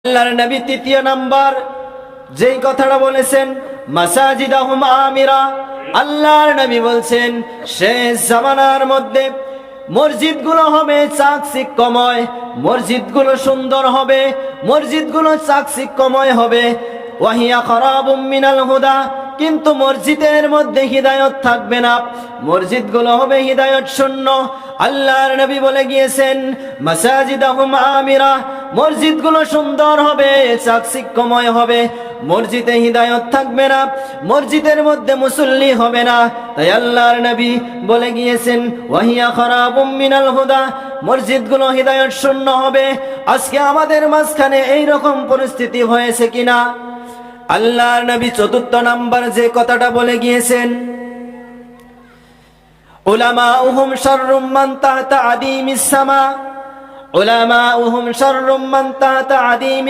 আল্লাহর নবী তৃতীয় নাম্বার যেই কথাটা বলেছেন মাসাজিদাহুম আমিরা। আল্লাহর নবী বলছেন শেষ জামানার মধ্যে মসজিদগুলো হবে চাকচিক্যময়, মসজিদগুলো সুন্দর হবে, মসজিদগুলো চাকচিক্যময় হবে। ওয়াহিয়া খারাবুম মিনাল হুদা, কিন্তু মসজিদের মধ্যে হিদায়ত থাকবে না, মসজিদগুলো হবে হিদায়ত শূন্য। আল্লাহর নবী বলে গিয়েছেন মাসাজিদাহুম আমিরা, মসজিদগুলো সুন্দর হবে, চাকচিক্যময় হবে, মসজিদে হিদায়ত থাকবে না, মসজিদের মধ্যে মুসল্লি হবে না। তাই আল্লাহর নবী বলে গিয়েছেন ওয়াহিয়া খারাবুম মিনাল হুদা, মসজিদগুলো হিদায়ত শূন্য হবে। আজকে আমাদের মাঝখানে এই রকম পরিস্থিতি হয়েছে কিনা? আল্লাহর নবী চতুর্থ নাম্বার যে কথাটা বলে গিয়েছেন উলামাউহুম শাররুম মান তাহতা আদিমিস সামা, উলামাউহুম শাররুম মান তাহতা আদিমিস